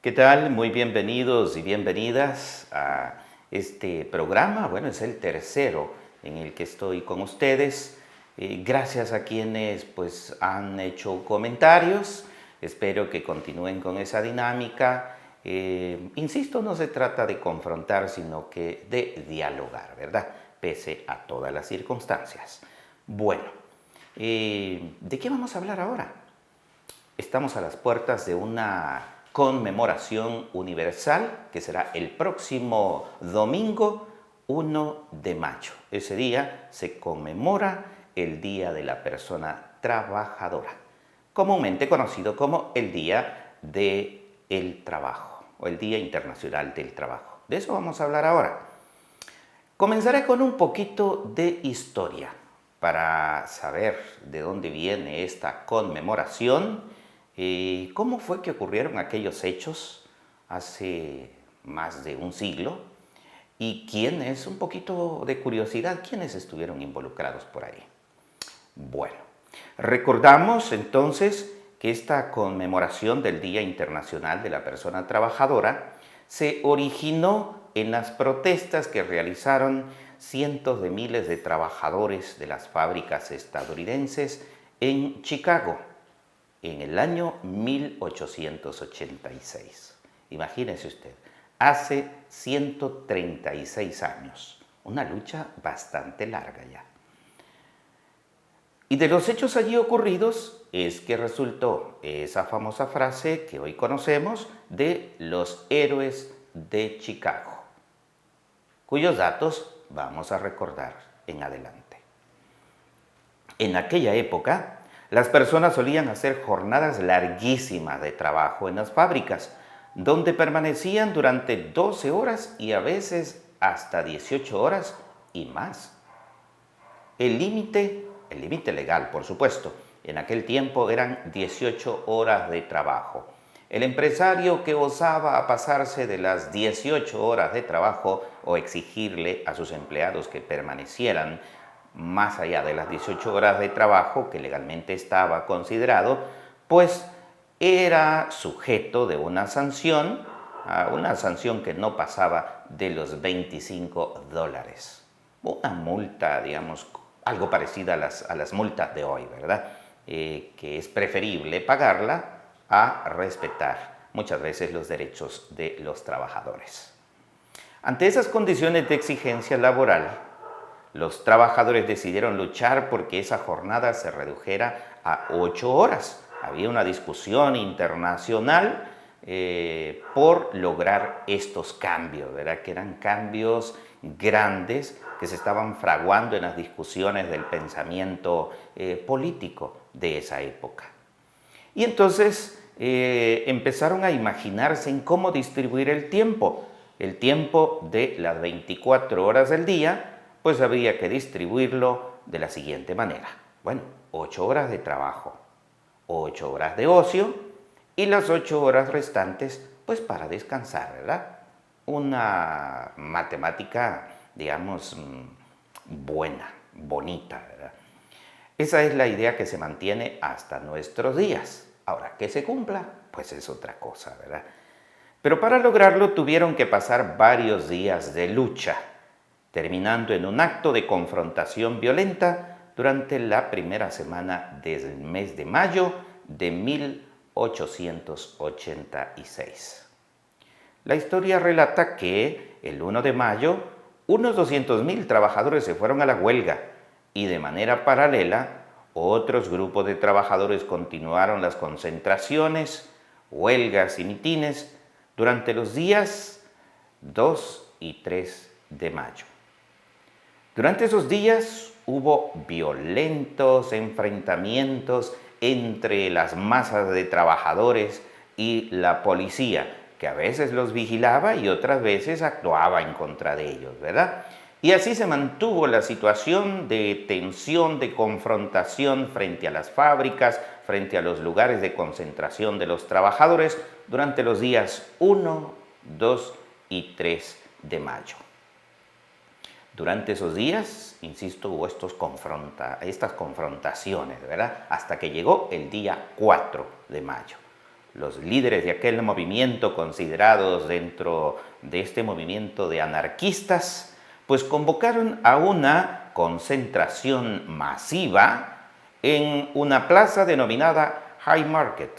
¿Qué tal? Muy bienvenidos y bienvenidas a este programa. Bueno, es el tercero en el que estoy con ustedes. Gracias a quienes pues han hecho comentarios. Espero que continúen con esa dinámica. Insisto, no se trata de confrontar, sino que de dialogar, ¿verdad? Pese a todas las circunstancias. Bueno, ¿de qué vamos a hablar ahora? Estamos a las puertas de una conmemoración universal que será el próximo domingo 1 de mayo. Ese día se conmemora el Día de la Persona Trabajadora, comúnmente conocido como el Día del Trabajo o el Día Internacional del Trabajo. De eso vamos a hablar ahora. Comenzaré con un poquito de historia para saber de dónde viene esta conmemoración y cómo fue que ocurrieron aquellos hechos hace más de un siglo y quiénes, un poquito de curiosidad, quiénes estuvieron involucrados por ahí. Bueno, recordamos entonces que esta conmemoración del Día Internacional de la Persona Trabajadora se originó en las protestas que realizaron cientos de miles de trabajadores de las fábricas estadounidenses en Chicago en el año 1886. Imagínese usted, hace 136 años, una lucha bastante larga ya. Y de los hechos allí ocurridos es que resultó esa famosa frase que hoy conocemos de los héroes de Chicago, cuyos datos vamos a recordar en adelante. En aquella época, las personas solían hacer jornadas larguísimas de trabajo en las fábricas, donde permanecían durante 12 horas y a veces hasta 18 horas y más. El límite legal, por supuesto, en aquel tiempo eran 18 horas de trabajo. El empresario que osaba pasarse de las 18 horas de trabajo o exigirle a sus empleados que permanecieran más allá de las 18 horas de trabajo que legalmente estaba considerado, pues era sujeto de una sanción que no pasaba de los $25. Una multa, digamos, algo parecida a las multas de hoy, ¿verdad? Que es preferible pagarla a respetar muchas veces los derechos de los trabajadores. Ante esas condiciones de exigencia laboral, los trabajadores decidieron luchar porque esa jornada se redujera a 8 horas. Había una discusión internacional por lograr estos cambios, ¿verdad? Que eran cambios grandes que se estaban fraguando en las discusiones del pensamiento político de esa época. Y entonces empezaron a imaginarse en cómo distribuir el tiempo de las 24 horas del día, pues habría que distribuirlo de la siguiente manera. Bueno, 8 horas de trabajo, 8 horas de ocio y las 8 horas restantes, pues para descansar, ¿verdad? Una matemática, digamos, buena, bonita, ¿verdad? Esa es la idea que se mantiene hasta nuestros días. Ahora, que se cumpla, pues es otra cosa, ¿verdad? Pero para lograrlo tuvieron que pasar varios días de lucha, terminando en un acto de confrontación violenta durante la primera semana del mes de mayo de 1886. La historia relata que el 1 de mayo unos 200.000 trabajadores se fueron a la huelga y de manera paralela otros grupos de trabajadores continuaron las concentraciones, huelgas y mitines durante los días 2 y 3 de mayo. Durante esos días hubo violentos enfrentamientos entre las masas de trabajadores y la policía, que a veces los vigilaba y otras veces actuaba en contra de ellos, ¿verdad? Y así se mantuvo la situación de tensión, de confrontación frente a las fábricas, frente a los lugares de concentración de los trabajadores durante los días 1, 2 y 3 de mayo. Durante esos días, insisto, hubo estas confrontaciones, ¿verdad? Hasta que llegó el día 4 de mayo. los líderes de aquel movimiento, considerados dentro de este movimiento de anarquistas, pues convocaron a una concentración masiva en una plaza denominada High Market,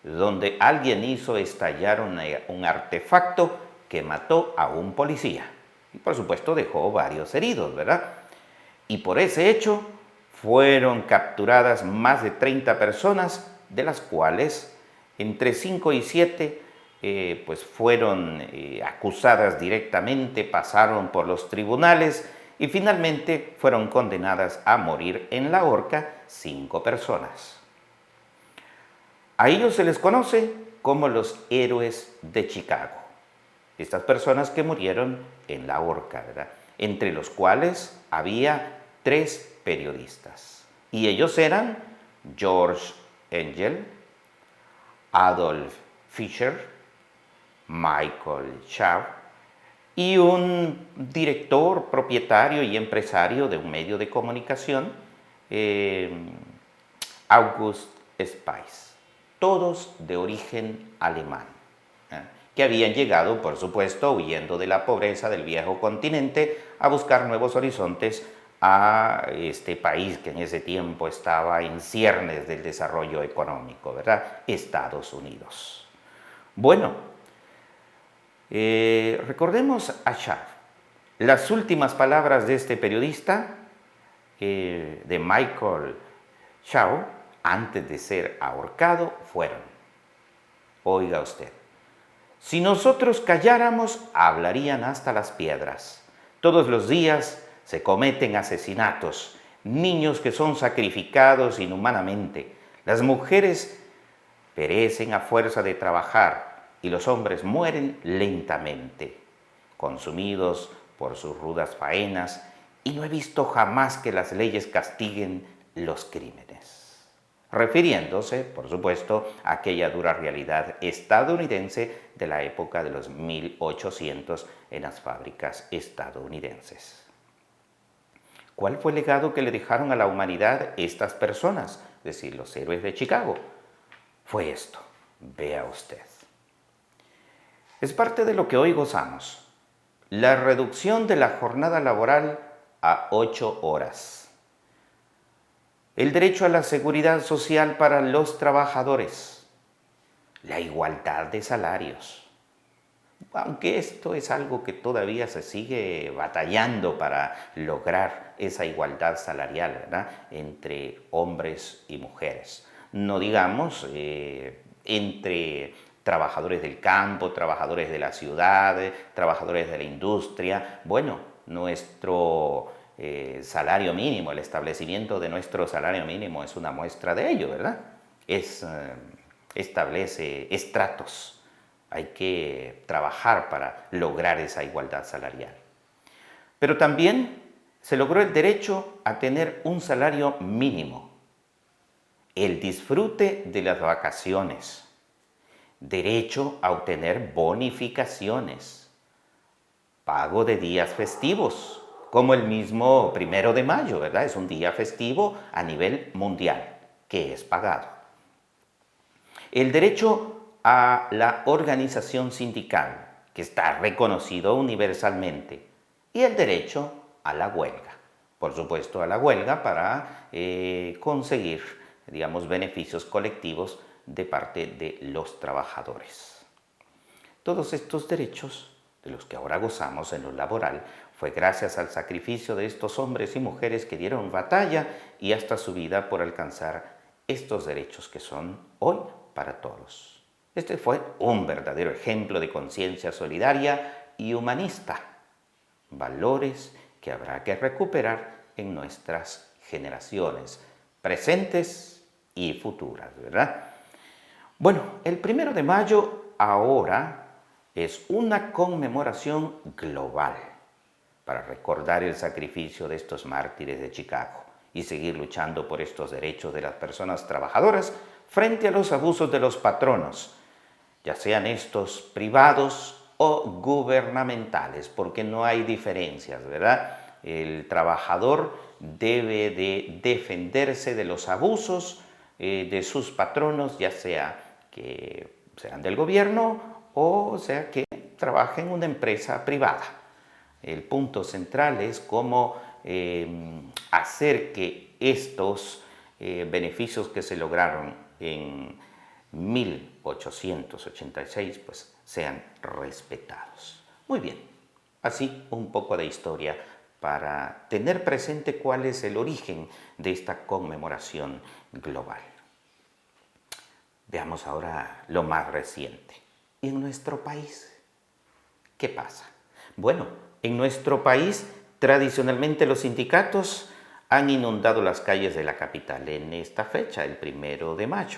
donde alguien hizo estallar un artefacto que mató a un policía. Y por supuesto dejó varios heridos, ¿verdad? Y por ese hecho fueron capturadas más de 30 personas, de las cuales entre 5 y 7 pues fueron acusadas directamente, pasaron por los tribunales y finalmente fueron condenadas a morir en la horca 5 personas. A ellos se les conoce como los héroes de Chicago. Estas personas que murieron en la horca, ¿verdad? Entre los cuales había 3 periodistas. Y ellos eran George Engel, Adolf Fischer, Michael Shaw y un director, propietario y empresario de un medio de comunicación, August Spies, todos de origen alemán, que habían llegado, por supuesto, huyendo de la pobreza del viejo continente a buscar nuevos horizontes a este país que en ese tiempo estaba en ciernes del desarrollo económico, ¿verdad? Estados Unidos. Bueno, recordemos a Shaw. Las últimas palabras de este periodista, de Michael Shaw, antes de ser ahorcado, fueron: oiga usted, si nosotros calláramos, hablarían hasta las piedras. Todos los días se cometen asesinatos, niños que son sacrificados inhumanamente, las mujeres perecen a fuerza de trabajar y los hombres mueren lentamente, consumidos por sus rudas faenas, y no he visto jamás que las leyes castiguen los crímenes. Refiriéndose, por supuesto, a aquella dura realidad estadounidense de la época de los 1800 en las fábricas estadounidenses. ¿Cuál fue el legado que le dejaron a la humanidad estas personas? Es decir, los héroes de Chicago. Fue esto, vea usted. Es parte de lo que hoy gozamos. La reducción de la jornada laboral a 8 horas. El derecho a la seguridad social para los trabajadores. La igualdad de salarios. Aunque esto es algo que todavía se sigue batallando para lograr esa igualdad salarial, ¿verdad?, entre hombres y mujeres. No digamos entre trabajadores del campo, trabajadores de la ciudad, trabajadores de la industria. Bueno, nuestro salario mínimo, el establecimiento de nuestro salario mínimo es una muestra de ello, ¿verdad? Establece estratos. Hay que trabajar para lograr esa igualdad salarial. Pero también se logró el derecho a tener un salario mínimo, el disfrute de las vacaciones, derecho a obtener bonificaciones, pago de días festivos, como el mismo 1 de mayo, ¿verdad? Es un día festivo a nivel mundial, que es pagado. El derecho a la organización sindical, que está reconocido universalmente, y el derecho a la huelga. Por supuesto, a la huelga para conseguir, digamos, beneficios colectivos de parte de los trabajadores. Todos estos derechos, de los que ahora gozamos en lo laboral, fue gracias al sacrificio de estos hombres y mujeres que dieron batalla y hasta su vida por alcanzar estos derechos que son hoy para todos. Este fue un verdadero ejemplo de conciencia solidaria y humanista, valores que habrá que recuperar en nuestras generaciones presentes y futuras, ¿verdad? Bueno, el 1 de mayo ahora es una conmemoración global para recordar el sacrificio de estos mártires de Chicago y seguir luchando por estos derechos de las personas trabajadoras frente a los abusos de los patronos, ya sean estos privados o gubernamentales, porque no hay diferencias, ¿verdad? El trabajador debe de defenderse de los abusos de sus patronos, ya sea que sean del gobierno o sea que trabajen en una empresa privada. El punto central es cómo hacer que estos beneficios que se lograron en 1886 pues, sean respetados. Muy bien, así un poco de historia para tener presente cuál es el origen de esta conmemoración global. Veamos ahora lo más reciente. ¿Y en nuestro país? ¿Qué pasa? Bueno, en nuestro país tradicionalmente los sindicatos han inundado las calles de la capital en esta fecha, el 1 de mayo.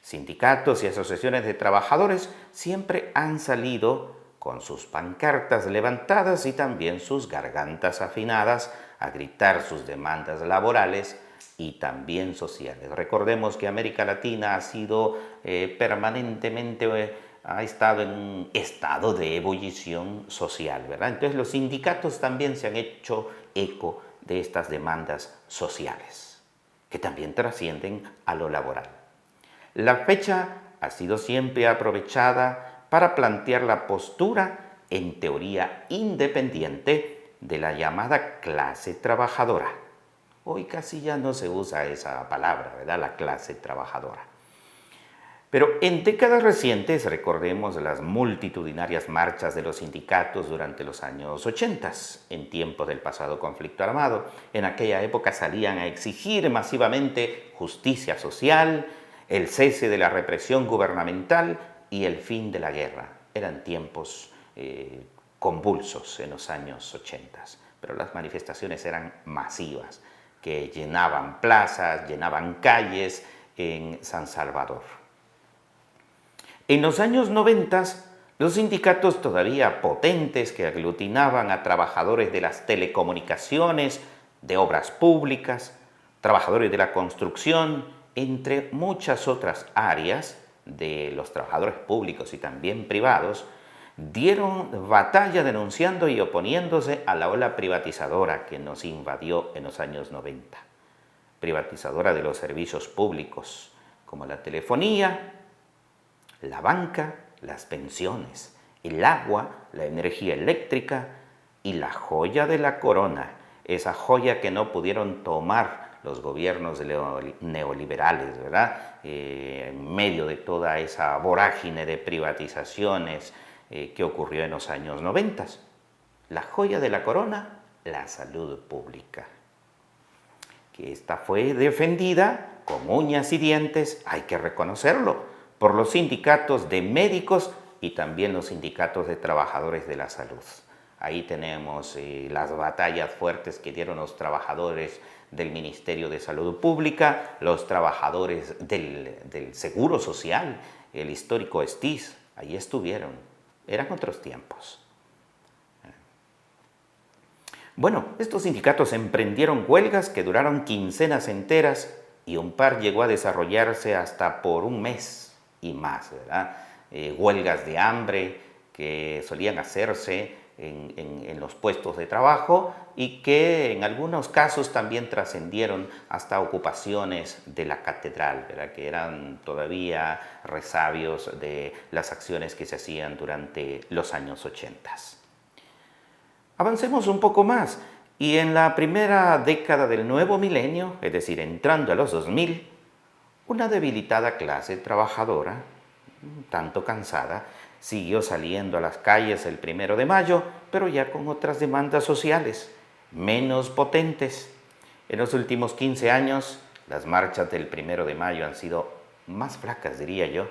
Sindicatos y asociaciones de trabajadores siempre han salido con sus pancartas levantadas y también sus gargantas afinadas a gritar sus demandas laborales y también sociales. Recordemos que América Latina ha sido permanentemente, ha estado en un estado de ebullición social, ¿verdad? Entonces los sindicatos también se han hecho eco de estas demandas sociales, que también trascienden a lo laboral. La fecha ha sido siempre aprovechada para plantear la postura, en teoría independiente, de la llamada clase trabajadora. Hoy casi ya no se usa esa palabra, ¿verdad? La clase trabajadora. Pero en décadas recientes, recordemos las multitudinarias marchas de los sindicatos durante los años 80, en tiempo del pasado conflicto armado. En aquella época salían a exigir masivamente justicia social, el cese de la represión gubernamental y el fin de la guerra. Eran tiempos convulsos en los años 80, pero las manifestaciones eran masivas, que llenaban plazas, llenaban calles en San Salvador. En los años 90, los sindicatos todavía potentes que aglutinaban a trabajadores de las telecomunicaciones, de obras públicas, trabajadores de la construcción, entre muchas otras áreas de los trabajadores públicos y también privados, dieron batalla denunciando y oponiéndose a la ola privatizadora que nos invadió en los años 90. Privatizadora de los servicios públicos, como la telefonía, la banca, las pensiones, el agua, la energía eléctrica y la joya de la corona, esa joya que no pudieron tomar los gobiernos neoliberales, ¿verdad? En medio de toda esa vorágine de privatizaciones que ocurrió en los años 90. La joya de la corona, la salud pública. Que esta fue defendida con uñas y dientes, hay que reconocerlo, por los sindicatos de médicos y también los sindicatos de trabajadores de la salud. Ahí tenemos las batallas fuertes que dieron los trabajadores del Ministerio de Salud Pública, los trabajadores del Seguro Social, el histórico STIS, ahí estuvieron. Eran otros tiempos. Bueno, estos sindicatos emprendieron huelgas que duraron quincenas enteras y un par llegó a desarrollarse hasta por un mes y más, ¿verdad? Huelgas de hambre que solían hacerse en los puestos de trabajo y que en algunos casos también trascendieron hasta ocupaciones de la catedral, ¿verdad? Que eran todavía resabios de las acciones que se hacían durante los años 80. Avancemos un poco más y en la primera década del nuevo milenio, es decir, entrando a los 2000, una debilitada clase trabajadora, un tanto cansada, siguió saliendo a las calles el 1 de mayo, pero ya con otras demandas sociales, menos potentes. En los últimos 15 años, las marchas del 1 de mayo han sido más flacas, diría yo.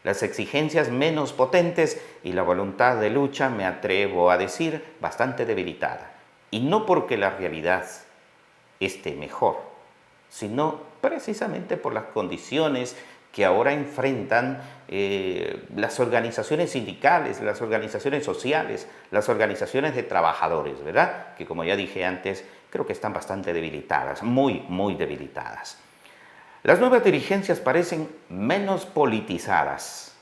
Las exigencias menos potentes y la voluntad de lucha, me atrevo a decir, bastante debilitada. Y no porque la realidad esté mejor, sino precisamente por las condiciones que ahora enfrentan las organizaciones sindicales, las organizaciones sociales, las organizaciones de trabajadores, ¿verdad? Que como ya dije antes, creo que están bastante debilitadas, muy debilitadas. Las nuevas dirigencias parecen menos politizadas,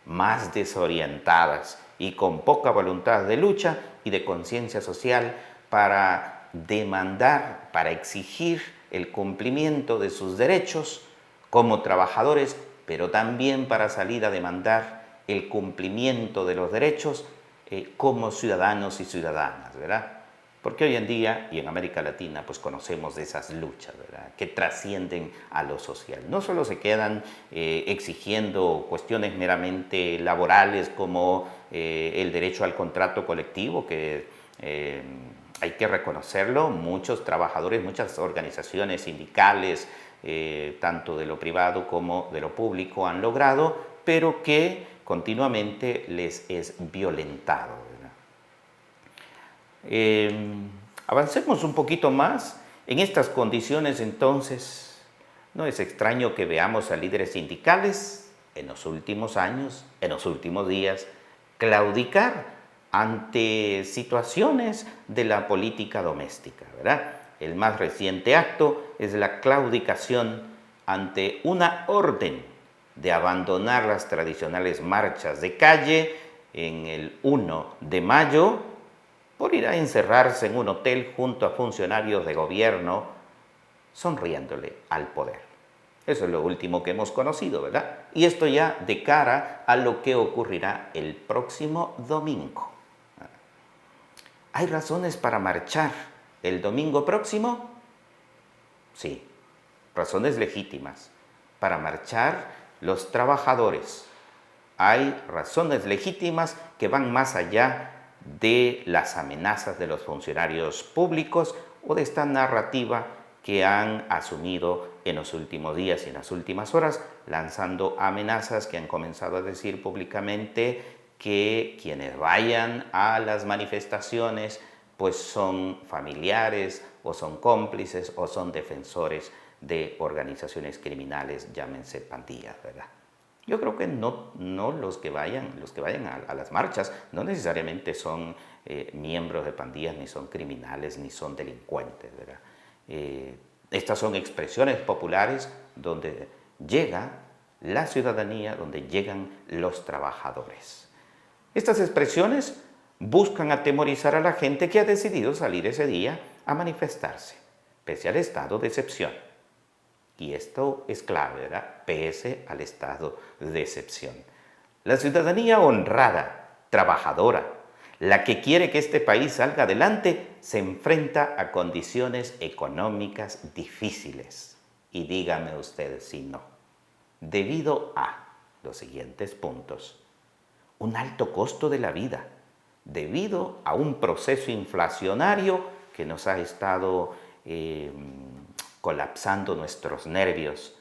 más desorientadas y con poca voluntad de lucha y de conciencia social para demandar, para exigir el cumplimiento de sus derechos como trabajadores pero también para salir a demandar el cumplimiento de los derechos como ciudadanos y ciudadanas, ¿verdad? Porque hoy en día, y en América Latina, pues conocemos de esas luchas, ¿verdad?, que trascienden a lo social. No solo se quedan exigiendo cuestiones meramente laborales como el derecho al contrato colectivo, que hay que reconocerlo, muchos trabajadores, muchas organizaciones sindicales, tanto de lo privado como de lo público, han logrado, pero que continuamente les es violentado, ¿verdad? Avancemos un poquito más. En estas condiciones, entonces, no es extraño que veamos a líderes sindicales en los últimos años, en los últimos días, claudicar ante situaciones de la política doméstica, ¿verdad? El más reciente acto es la claudicación ante una orden de abandonar las tradicionales marchas de calle en el 1 de mayo por ir a encerrarse en un hotel junto a funcionarios de gobierno sonriéndole al poder. Eso es lo último que hemos conocido, ¿verdad? Y esto ya de cara a lo que ocurrirá el próximo domingo. ¿Hay razones para marchar el domingo próximo? Sí, razones legítimas. Para marchar los trabajadores. Hay razones legítimas que van más allá de las amenazas de los funcionarios públicos o de esta narrativa que han asumido en los últimos días y en las últimas horas, lanzando amenazas que han comenzado a decir públicamente que quienes vayan a las manifestaciones pues son familiares o son cómplices o son defensores de organizaciones criminales, llámense pandillas, ¿verdad? Yo creo que no los que vayan a las marchas no necesariamente son miembros de pandillas, ni son criminales, ni son delincuentes, ¿verdad? Estas son expresiones populares donde llega la ciudadanía, donde llegan los trabajadores. Estas expresiones buscan atemorizar a la gente que ha decidido salir ese día a manifestarse, pese al estado de excepción. Y esto es clave, ¿verdad? Pese al estado de excepción. La ciudadanía honrada, trabajadora, la que quiere que este país salga adelante, se enfrenta a condiciones económicas difíciles. Y dígame usted si no. Debido a los siguientes puntos. Un alto costo de la vida, debido a un proceso inflacionario que nos ha estado colapsando nuestros nervios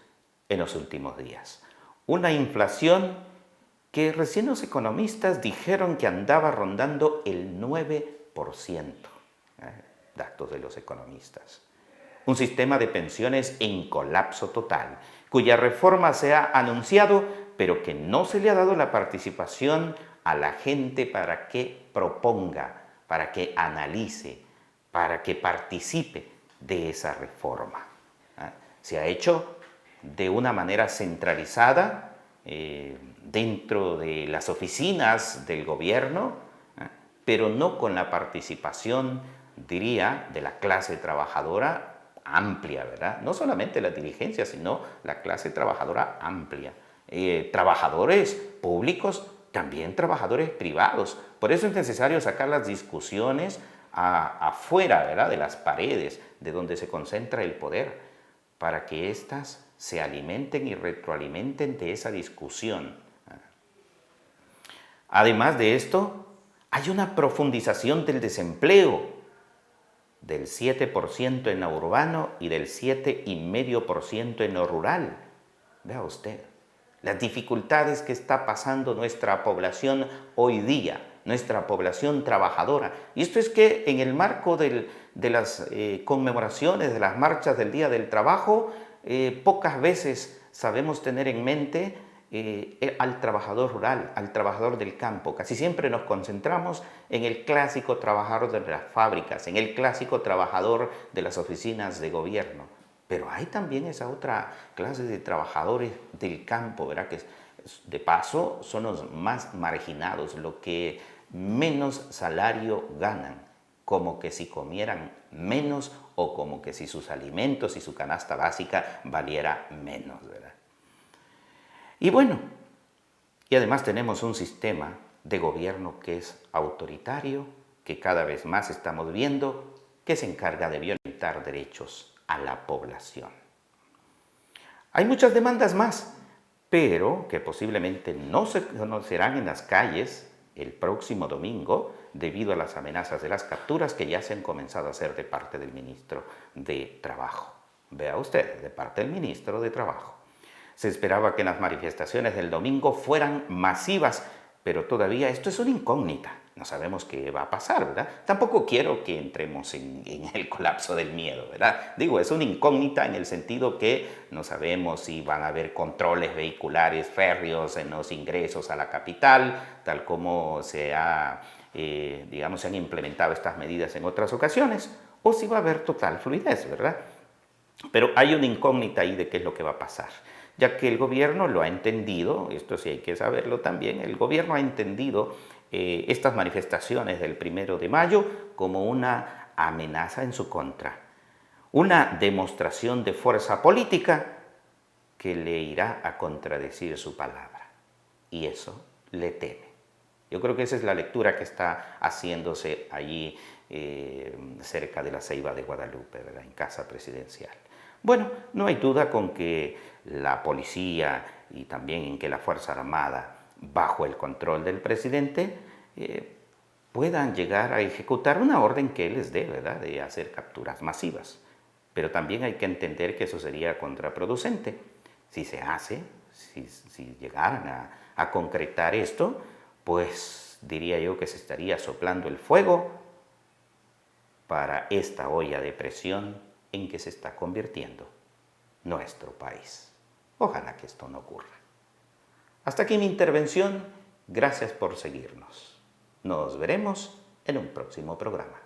en los últimos días. Una inflación que recién los economistas dijeron que andaba rondando el 9%. Datos de los economistas. Un sistema de pensiones en colapso total, cuya reforma se ha anunciado, pero que no se le ha dado la participación a la gente para que proponga, para que analice, para que participe de esa reforma. Se ha hecho de una manera centralizada dentro de las oficinas del gobierno, pero no con la participación, diría, de la clase trabajadora amplia, ¿verdad? No solamente la dirigencia, sino la clase trabajadora amplia. Trabajadores públicos, también trabajadores privados. Por eso es necesario sacar las discusiones afuera, ¿verdad?, de las paredes, de donde se concentra el poder, para que éstas se alimenten y retroalimenten de esa discusión. Además de esto, hay una profundización del desempleo, del 7% en lo urbano y del 7,5% en lo rural. Vea usted las dificultades que está pasando nuestra población hoy día, nuestra población trabajadora. Y esto es que en el marco de las conmemoraciones, de las marchas del Día del Trabajo, pocas veces sabemos tener en mente al trabajador rural, al trabajador del campo. Casi siempre nos concentramos en el clásico trabajador de las fábricas, en el clásico trabajador de las oficinas de gobierno. Pero hay también esa otra clase de trabajadores del campo, ¿verdad?, que de paso son los más marginados, los que menos salario ganan, como que si comieran menos o como que si sus alimentos y su canasta básica valiera menos, ¿verdad? Y bueno, y además tenemos un sistema de gobierno que es autoritario, que cada vez más estamos viendo, que se encarga de violentar derechos a la población. Hay muchas demandas más, pero que posiblemente no se conocerán en las calles el próximo domingo debido a las amenazas de las capturas que ya se han comenzado a hacer de parte del ministro de Trabajo. Vea usted, de parte del ministro de Trabajo. Se esperaba que las manifestaciones del domingo fueran masivas, pero todavía esto es una incógnita. No sabemos qué va a pasar, ¿verdad? Tampoco quiero que entremos en el colapso del miedo, ¿verdad? Digo, es una incógnita en el sentido que no sabemos si van a haber controles vehiculares férreos en los ingresos a la capital, tal como se han implementado estas medidas en otras ocasiones, o si va a haber total fluidez, ¿verdad? Pero hay una incógnita ahí de qué es lo que va a pasar, ya que el gobierno lo ha entendido, esto sí hay que saberlo también, el gobierno ha entendido estas manifestaciones del 1 de mayo como una amenaza en su contra, una demostración de fuerza política que le irá a contradecir su palabra, y eso le teme. Yo creo que esa es la lectura que está haciéndose allí cerca de la Ceiba de Guadalupe, ¿verdad? En Casa Presidencial. Bueno, no hay duda con que la policía y también en que la Fuerza Armada, bajo el control del presidente, puedan llegar a ejecutar una orden que él les dé, ¿verdad?, de hacer capturas masivas. Pero también hay que entender que eso sería contraproducente. Si se hace, si llegaran a concretar esto, pues diría yo que se estaría soplando el fuego para esta olla de presión en que se está convirtiendo nuestro país. Ojalá que esto no ocurra. Hasta aquí mi intervención. Gracias por seguirnos. Nos veremos en un próximo programa.